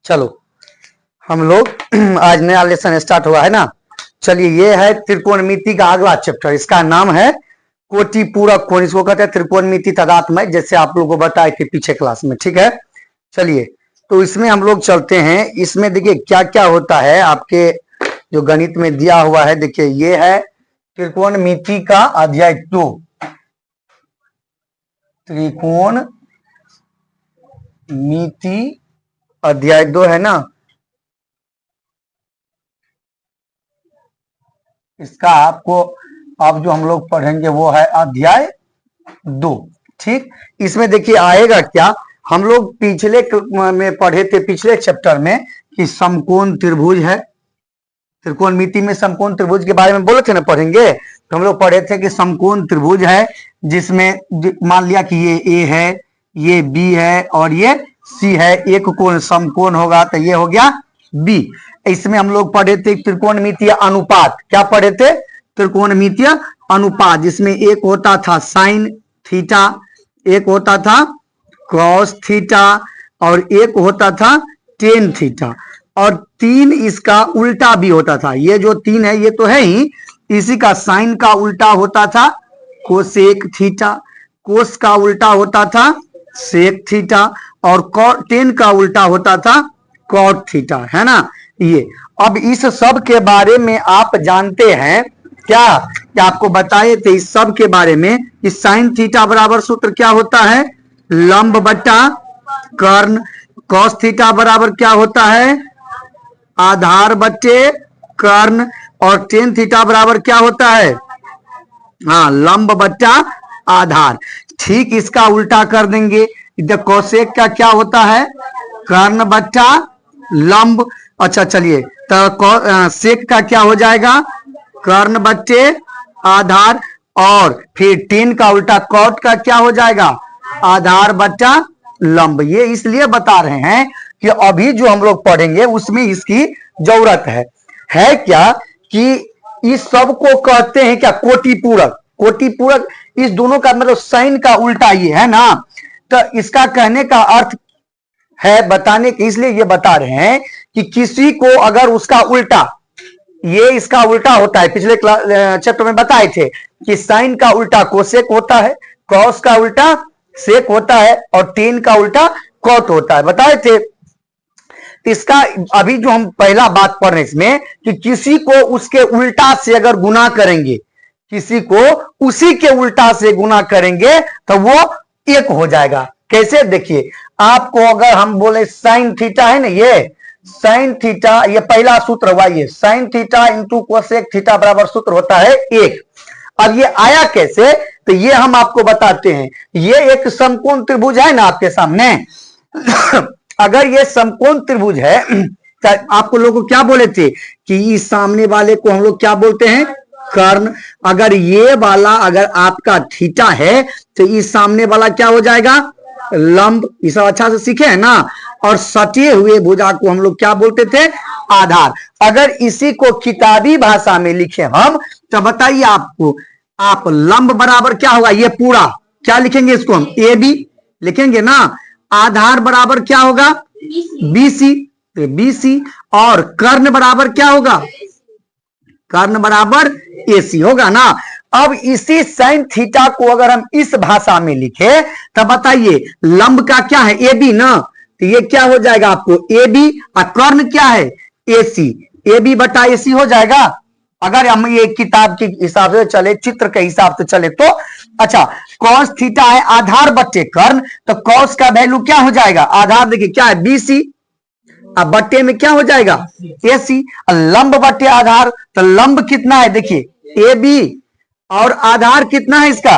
चलो हम लोग आज नया लेसन स्टार्ट हुआ है ना। चलिए, ये है त्रिकोणमिति का अगला चैप्टर। इसका नाम है कोटि पूरक कोण। इसको कहते हैं त्रिकोणमिति तादात्म्य, जैसे आप लोगों को बताए थे पीछे क्लास में। ठीक है, चलिए तो इसमें हम लोग चलते हैं। इसमें देखिए क्या क्या होता है आपके जो गणित में दिया हुआ है। देखिए ये है त्रिकोणमिति का अध्याय 2, त्रिकोणमिति अध्याय 2 है ना। इसका आपको अब जो हम लोग पढ़ेंगे वो है अध्याय 2। ठीक, इसमें देखिए आएगा क्या, हम लोग पिछले में पढ़े थे, पिछले चैप्टर में, कि समकोण त्रिभुज है। त्रिकोणमिति में समकोण त्रिभुज के बारे में बोले थे ना पढ़ेंगे। तो हम लोग पढ़े थे कि समकोण त्रिभुज है जिसमें मान लिया कि ये ए है, ये बी है और ये सी है। एक कोण समकोण होगा तो ये हो गया बी। इसमें हम लोग पढ़े थे त्रिकोणमितीय अनुपात। क्या पढ़े थे? त्रिकोणमितीय अनुपात, जिसमें एक होता था साइन थीटा, एक होता था कॉस थीटा और एक होता था टेन थीटा, और 3 इसका उल्टा भी होता था। ये जो 3 है ये तो है ही, इसी का साइन का उल्टा होता था कोसेक थीटा, कोस का उल्टा होता था सेक थीटा और टेन का उल्टा होता था कॉट थीटा, है ना। ये अब इस सब के बारे में आप जानते हैं क्या? आपको बताए थे इस सब के बारे में। इस साइन थीटा बराबर सूत्र क्या होता है? लंब बट्टा कर्ण। कॉस थीटा बराबर क्या होता है? आधार बट्टे कर्ण। और टेन थीटा बराबर क्या होता है? हाँ, लंब बट्टा आधार। ठीक, इसका उल्टा कर देंगे। कोसेक का क्या होता है? कर्ण बट्टा लंब। अच्छा चलिए, तो सेक का क्या हो जाएगा? कर्ण बट्टे आधार। और फिर टेन का उल्टा कॉट का क्या हो जाएगा? आधार बट्टा लंब। ये इसलिए बता रहे हैं कि अभी जो हम लोग पढ़ेंगे उसमें इसकी जरूरत है क्या कि इस सब को कहते हैं क्या? कोटि पूरक। कोटि पूरक, इस दोनों का मतलब साइन का उल्टा ये है ना। तो इसका कहने का अर्थ है बताने के, इसलिए ये बता रहे हैं कि किसी को अगर उसका उल्टा, ये इसका उल्टा होता है, पिछले चैप्टर में बताए थे कि साइन का उल्टा कोसेक होता है, कॉस का उल्टा सेक होता है और टेन का उल्टा कॉट होता है, बताए थे। इसका अभी जो हम पहला बात पढ़ रहे हैं इसमें कि किसी को उसके उल्टा से अगर गुना करेंगे, किसी को उसी के उल्टा से गुना करेंगे तो वो एक हो जाएगा। कैसे? देखिए, आपको अगर हम बोले साइन थीटा है ना, ये साइन थीटा, ये पहला सूत्र हुआ, ये sine theta into cosec theta बराबर सूत्र होता है 1। अब ये आया कैसे? तो ये हम आपको बताते हैं। ये एक समकोण त्रिभुज है ना आपके सामने। अगर ये समकोण त्रिभुज है तो आपको लोगों को क्या बोले थे कि इस सामने वाले को हम लोग क्या बोलते हैं? कर्ण। अगर ये वाला अगर आपका थीटा है तो इस सामने वाला क्या हो जाएगा? लंब। ये सब अच्छा से सीखे है ना। और सटे हुए भुजा को हम लोग क्या बोलते थे? आधार। अगर इसी को किताबी भाषा में लिखे हम तो बताइए आपको, आप लंब बराबर क्या होगा? ये पूरा क्या लिखेंगे? इसको हम ए बी लिखेंगे ना। आधार बराबर क्या होगा? BC, BC. और कर्ण बराबर क्या होगा? कर्ण बराबर एसी होगा ना। अब इसी साइन थीटा को अगर हम इस भाषा में लिखे तो बताइए लंब का क्या है? ए बी ना। तो ये क्या हो जाएगा आपको? A B. और कर्ण क्या है? एसी। ए बी बटा एसी हो जाएगा। अगर हम ये किताब के हिसाब से चले, चित्र के हिसाब से चले तो। अच्छा, कॉस थीटा है आधार बट्टे कर्ण, तो कॉस का वैल्यू क्या हो जाएगा? आधार देखिए क्या है? बीसी। अब बट्टे में क्या हो जाएगा? एसी। लंब बट्टे आधार, तो लंब कितना है? देखिए ए बी। और आधार कितना है इसका?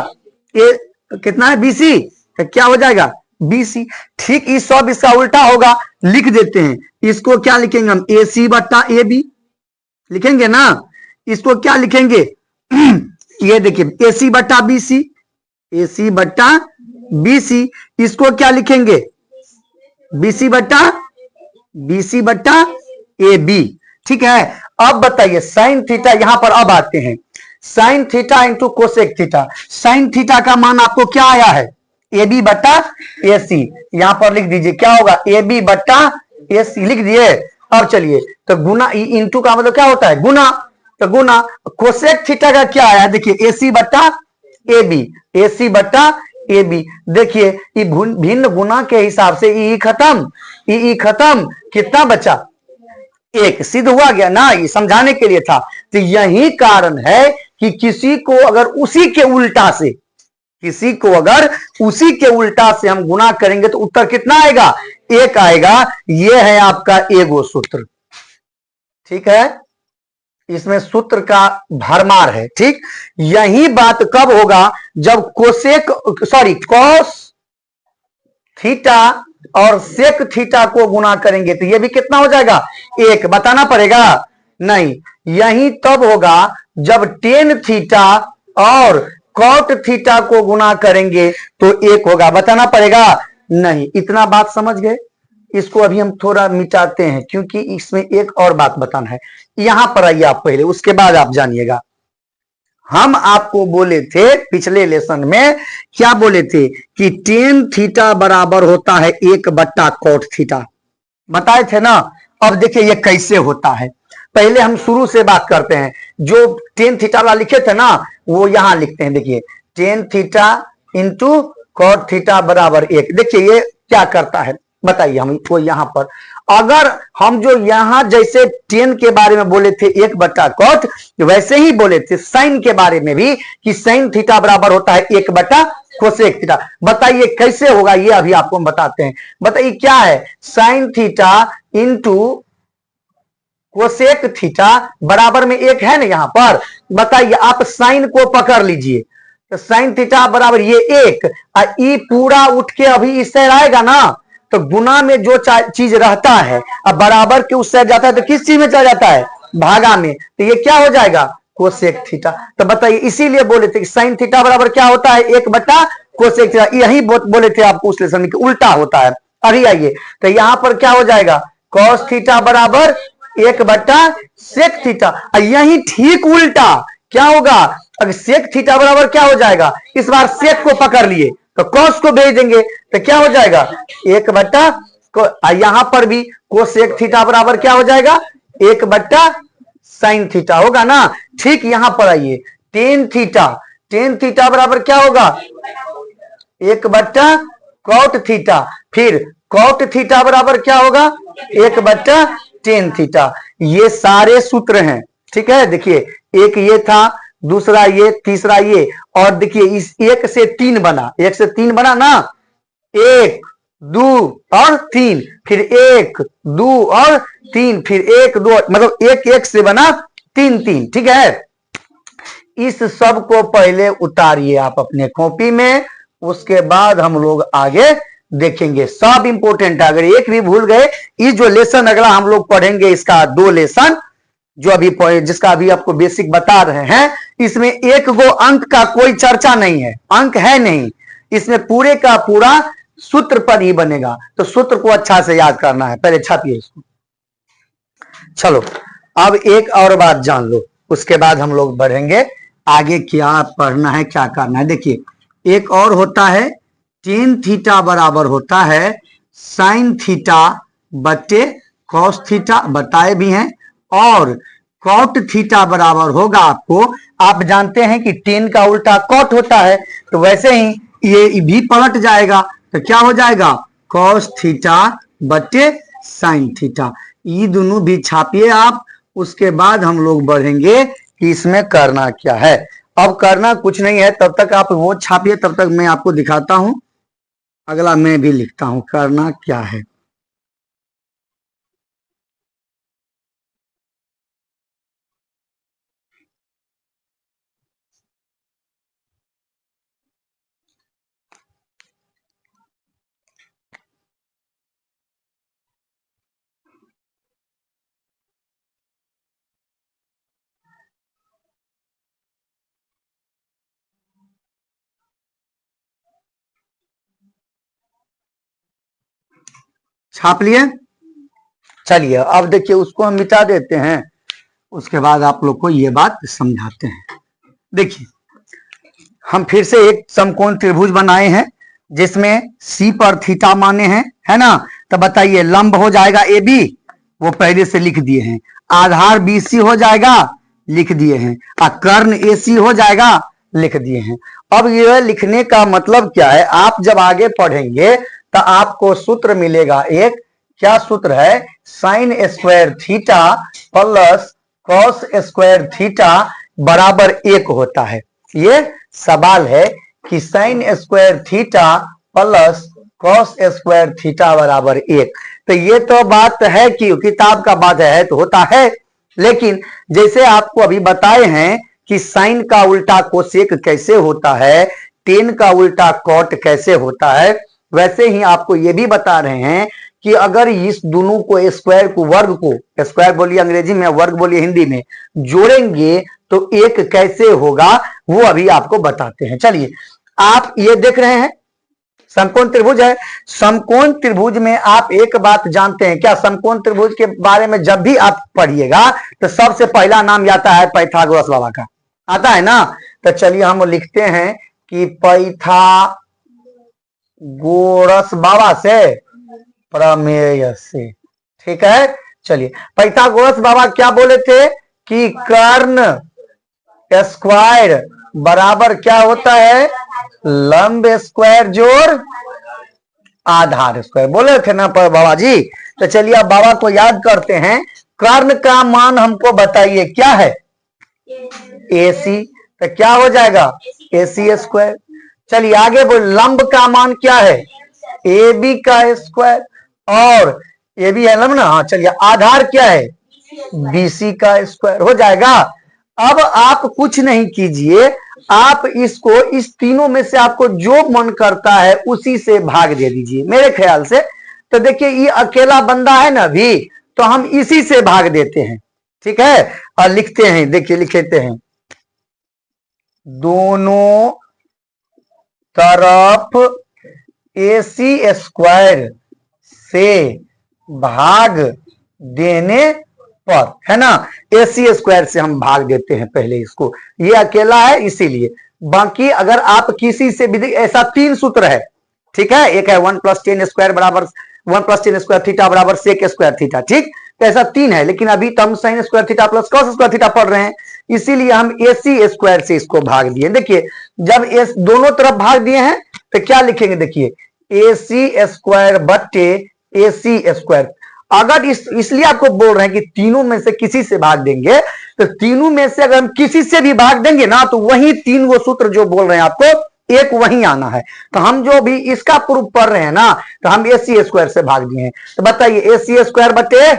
कितना है? बीसी। तो क्या हो जाएगा? बीसी। ठीक, इस सब इसका उल्टा होगा, लिख देते हैं। इसको क्या लिखेंगे हम? एसी बट्टा ए बी लिखेंगे ना। इसको क्या लिखेंगे? ये देखिए एसी बट्टा बीसी, एसी बट्टा बीसी। इसको क्या लिखेंगे? बीसी बट्टा ए बी। ठीक है। अब बताइए साइन थीटा, यहां पर अब आते हैं। Sine theta into cosec theta. Sine theta का मान आपको क्या आया है? ए बी बट्टा ए सी। यहां पर लिख दीजिए क्या होगा? ए बी बट्टा AC लिख दिए। अब चलिए तो गुना, इंटू का मतलब क्या होता है? गुना। तो गुना कोसेक थीटा का क्या आया? देखिए AC बट्टा AB, AC बट्टा AB। देखिए ये भिन्न गुना के हिसाब से ई खत्म, ई खत्म, कितना बचा? एक। सिद्ध हुआ गया ना, ये समझाने के लिए था। तो यही कारण है कि किसी को अगर उसी के उल्टा से, किसी को अगर उसी के उल्टा से हम गुना करेंगे तो उत्तर कितना आएगा? एक आएगा। ये है आपका एगो सूत्र, ठीक है। इसमें सूत्र का भरमार है, ठीक। यही बात कब होगा? जब कोसेक, सॉरी कॉस थीटा और सेक थीटा को गुना करेंगे तो ये भी कितना हो जाएगा? एक। बताना पड़ेगा? नहीं, यही तब होगा जब टेन थीटा और कॉट थीटा को गुना करेंगे तो एक होगा। बताना पड़ेगा? नहीं। इतना बात समझ गए? इसको अभी हम थोड़ा मिटाते हैं क्योंकि इसमें एक और बात बताना है। यहां पर आइए आप पहले, उसके बाद आप जानिएगा। हम आपको बोले थे पिछले लेसन में, क्या बोले थे? कि टेन थीटा बराबर होता है एक बट्टा कॉट थीटा, बताए थे ना। अब देखिए ये कैसे होता है। पहले हम शुरू से बात करते हैं। जो टेन थीटा वाला लिखे थे ना, वो यहां लिखते हैं। देखिए tan theta into cot theta बराबर एक। देखिए ये क्या करता है बताइए हम को। यहां पर अगर हम जो यहां जैसे टेन के बारे में बोले थे एक बट्टा कॉट, वैसे ही बोले थे साइन के बारे में भी कि साइन थीटा बराबर होता है एक बट्टा कोसेक थीटा। बताइए कैसे होगा? ये अभी आपको हम बताते हैं। बताइए क्या है? Sine theta into cosec theta बराबर में एक है ना यहां पर। बताइए आप साइन को पकड़ लीजिए तो साइन थीटा बराबर ये एक, ई पूरा उठ के अभी इस साइड आएगा ना, तो गुना में जो चीज रहता है अब बराबर के उस साइड जाता है तो किस चीज में चला जाता है? भागा में। तो ये क्या हो जाएगा? Cosec theta. तो बताइए इसीलिए बोले थे कि साइन थीटा बराबर क्या होता है? एक बट्टा कोसेक थीटा। यही बोले थे आपको उस लेसन में कि उल्टा होता है। अभी आइए तो यहां पर क्या हो जाएगा? कॉस थीटा बराबर एक बट्टा सेक थीटा। यही ठीक उल्टा क्या होगा? अगर सेक थीटा बराबर क्या हो जाएगा? इस बार सेक को पकड़ लिए तो कॉस को भेज देंगे तो क्या हो जाएगा? एक बट्टा को। यहां पर भी कोसेक थीटा बराबर क्या हो जाएगा? एक बट्टा साइन थीटा होगा ना। ठीक यहां पर आइए, टेन थीटा, टेन थीटा बराबर क्या होगा? एक बट्टा कॉट थीटा। फिर कॉट थीटा बराबर क्या होगा? एक बट्टा टेन थीटा। ये सारे सूत्र हैं, ठीक है। देखिए एक ये था, दूसरा ये, तीसरा ये, और देखिए इस एक से तीन बना, एक से तीन बना ना, एक दो और तीन, फिर एक दो और तीन, फिर एक दो, मतलब एक एक से बना तीन तीन, ठीक है। इस सब को पहले उतारिए आप अपने कॉपी में, उसके बाद हम लोग आगे देखेंगे। सब इंपोर्टेंट है। अगर एक भी भूल गए, ये जो लेसन अगला हम लोग पढ़ेंगे, इसका दो लेसन जो अभी जिसका अभी आपको बेसिक बता रहे हैं, इसमें एक गो अंक का कोई चर्चा नहीं है, अंक है नहीं। इसमें पूरे का पूरा सूत्र पर ही बनेगा, तो सूत्र को अच्छा से याद करना है। पहले छापिए इसको। चलो अब एक और बात जान लो, उसके बाद हम लोग बढ़ेंगे आगे। क्या पढ़ना है, क्या करना है? देखिए एक और होता है, टेन थीटा बराबर होता है साइन थीटा बटे कॉस थीटा, बताए भी हैं। और कॉट थीटा बराबर होगा आपको, आप जानते हैं कि टेन का उल्टा कॉट होता है, तो वैसे ही ये भी पलट जाएगा, तो क्या हो जाएगा? कॉस थीटा बटे साइन थीटा। ये दोनों भी छापिए आप, उसके बाद हम लोग बढ़ेंगे कि इसमें करना क्या है। अब करना कुछ नहीं है, तब तक आप वो छापिए, तब तक मैं आपको दिखाता हूं। अगला मैं भी लिखता हूं करना क्या है। छाप लिए? चलिए अब देखिए उसको हम मिटा देते हैं, उसके बाद आप लोग को ये बात समझाते हैं। देखिए हम फिर से एक समकोण त्रिभुज बनाए हैं जिसमें सी पर थीटा माने हैं, है ना। तो बताइए लंब हो जाएगा ए बी, वो पहले से लिख दिए हैं। आधार बी सी हो जाएगा, लिख दिए हैं। और कर्ण ए सी हो जाएगा, लिख दिए हैं। अब यह लिखने का मतलब क्या है, आप जब आगे पढ़ेंगे तो आपको सूत्र मिलेगा एक, क्या सूत्र है, sine square theta plus cos square theta बराबर 1 होता है। ये सवाल है कि sine square theta plus cos square theta बराबर 1। तो ये तो बात है कि किताब का बात है तो होता है, लेकिन जैसे आपको अभी बताए हैं कि साइन का उल्टा कोसेक कैसे होता है, टेन का उल्टा कॉट कैसे होता है, वैसे ही आपको ये भी बता रहे हैं कि अगर इस दोनों को स्क्वायर को, वर्ग को, स्क्वायर बोलिए अंग्रेजी में, वर्ग बोलिए हिंदी में, जोड़ेंगे तो एक कैसे होगा वो अभी आपको बताते हैं। चलिए आप ये देख रहे हैं समकोण त्रिभुज है। समकोण त्रिभुज में आप एक बात जानते हैं क्या, समकोण त्रिभुज के बारे में जब भी आप पढ़िएगा तो सबसे पहला नाम आता है पाइथागोरस बाबा का, आता है ना। तो चलिए हम लिखते हैं कि पाइथागोरस बाबा से प्रमेय से, ठीक है। चलिए पाइथागोरस बाबा क्या बोले थे कि कर्ण स्क्वायर बराबर क्या होता है, लंब स्क्वायर जोड़ आधार स्क्वायर, बोले थे ना पर बाबा जी। तो चलिए अब बाबा को याद करते हैं। कर्ण का मान हमको बताइए क्या है, AC, तो क्या हो जाएगा AC स्क्वायर। चलिए आगे बोल, लंब का मान क्या है, AB का स्क्वायर, और ये भी है लंब ना, हाँ। चलिए आधार क्या है, BC का स्क्वायर हो जाएगा। अब आप कुछ नहीं कीजिए, आप इसको इस तीनों में से आपको जो मन करता है उसी से भाग दे दीजिए मेरे ख्याल से। तो देखिए ये अकेला बंदा है ना भी, तो हम इसी से भाग देते हैं, ठीक है। और लिखते हैं, देखिए लिखते हैं, दोनों तरफ AC स्क्वायर से भाग देने पर, है ना, AC स्क्वायर से हम भाग देते हैं पहले इसको, ये अकेला है इसीलिए। बाकी अगर आप किसी से भी, ऐसा 3 सूत्र है, ठीक है। एक है 1 + 10 स्क्वायर बराबर 1 + 10 स्क्वायर थीटा बराबर सेक स्क्वायर थीटा, ठीक। तो ऐसा 3 है, लेकिन अभी तो हम sine square theta plus cos square theta पढ़ रहे हैं, इसीलिए हम AC स्क्वायर से इसको भाग दिए। देखिए जब दोनों तरफ भाग दिए हैं तो क्या लिखेंगे, देखिए AC स्क्वायर बट्टे AC स्क्वायर। अगर इसलिए आपको बोल रहे हैं कि तीनों में से किसी से भाग देंगे, तो तीनों में से अगर हम किसी से भी भाग देंगे ना, तो वही 3 वो सूत्र जो बोल रहे हैं आपको एक वही आना है। तो हम जो भी इसका प्रूफ पढ़ रहे हैं ना, तो हम AC स्क्वायर से भाग दिए हैं। तो बताइए AC स्क्वायर बटे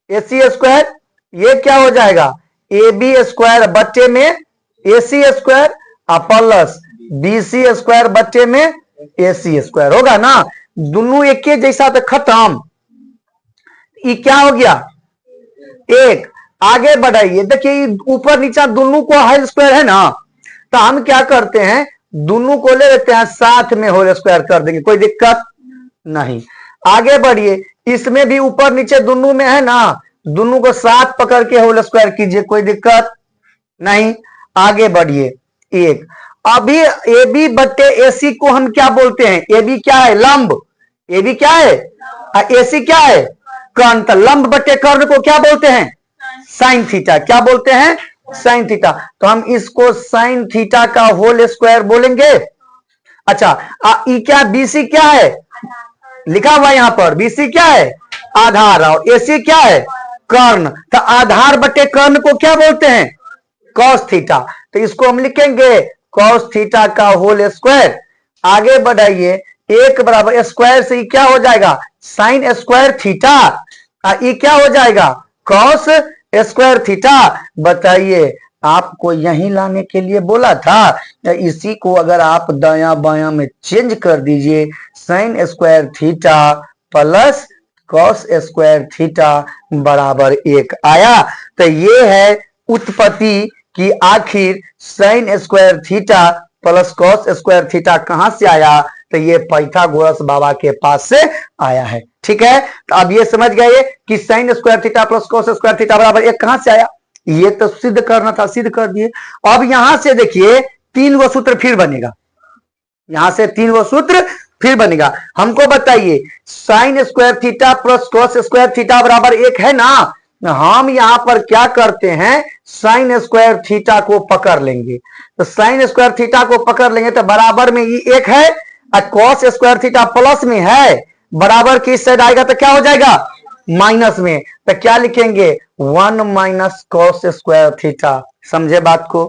AC स्क्वायर, ये क्या हो जाएगा, AB स्क्वायर बच्चे में AC square plus BC square बच्चे में AC स्क्वायर होगा ना। दोनों एक जैसा तो खत्म, ये क्या हो गया, एक। आगे बढ़ाइए, देखिए ऊपर नीचा दोनों को होल स्क्वायर है ना, तो हम क्या करते हैं, दोनों को ले लेते हैं साथ में होल स्क्वायर कर देंगे, कोई दिक्कत नहीं। आगे बढ़िए, इसमें भी ऊपर नीचे दोनों में है ना, दोनों को साथ पकड़ के होल स्क्वायर कीजिए, कोई दिक्कत नहीं। आगे बढ़िए, एक। अभी AB बट्टे AC को हम क्या बोलते हैं, AB क्या है, लंब, AB क्या है, AC क्या है, कर्ण। तो लंब बट्टे कर्ण को क्या बोलते हैं, साइन थीटा, क्या बोलते हैं, साइन थीटा। तो हम इसको साइन थीटा का होल स्क्वायर बोलेंगे। अच्छा ई क्या, BC क्या है, लिखा हुआ यहां पर, BC क्या है, आधार, और AC क्या है, कर्ण। तो आधार बट्टे कर्ण को क्या बोलते हैं, कॉस थीटा। तो इसको हम लिखेंगे कॉस थीटा का होल स्क्वायर। आगे बढ़ाइए, एक बराबर स्क्वायर से क्या हो जाएगा, साइन स्क्वायर थीटा, ये क्या हो जाएगा, कॉस स्क्वायर थीटा। बताइए आपको यहीं लाने के लिए बोला था, इसी को अगर आप दाया बाया में चेंज कर दीजिए, sine square theta plus cos square theta बराबर 1 आया। तो ये है उत्पत्ति कि आखिर sine square theta plus cos square theta कहां से आया, तो ये पाइथागोरस बाबा के पास से आया है, ठीक है। तो अब ये समझ गए कि sine square theta plus cos square theta बराबर 1 कहां से आया, ये तो सिद्ध करना था, सिद्ध कर दिए। अब यहां से देखिए 3 वो सूत्र फिर बनेगा, यहां से 3 वो सूत्र फिर बनेगा, हमको बताइए sine square theta plus cos square theta बराबर 1 है ना। हम यहां पर क्या करते हैं, साइन स्क्वायर थीटा को पकड़ लेंगे, तो साइन स्क्वायर थीटा को पकड़ लेंगे तो बराबर में ये 1 है, और कॉस स्क्वायर थीटा प्लस में है, बराबर की साइड आएगा तो क्या हो जाएगा, माइनस में, तो क्या लिखेंगे 1 माइनस कॉस स्क्वायर थीटा। समझे बात को।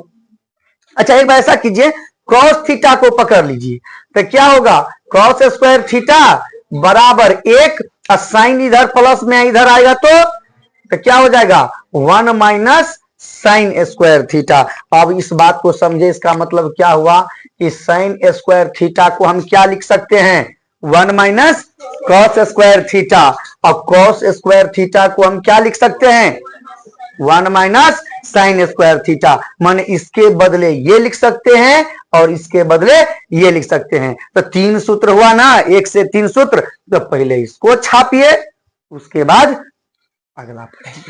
अच्छा एक बार ऐसा कीजिए, कॉस थीटा को पकड़ लीजिए तो क्या होगा, कॉस स्क्वायर थीटा बराबर 1, और साइन इधर प्लस में इधर आएगा तो क्या हो जाएगा 1 माइनस साइन स्क्वायर थीटा। अब इस बात को समझे, इसका मतलब क्या हुआ कि साइन स्क्वायर थीटा को हम क्या लिख सकते हैं, 1 माइनस कॉस स्क्वायर थीटा, और कॉस स्क्वायर थीटा को हम क्या लिख सकते हैं, 1 माइनस साइन स्क्वायर थीटा। माने इसके बदले ये लिख सकते हैं और इसके बदले ये लिख सकते हैं। तो 3 सूत्र हुआ ना, 1 से 3 सूत्र, तो पहले इसको छापिए, उसके बाद अगला पढ़ेंगे।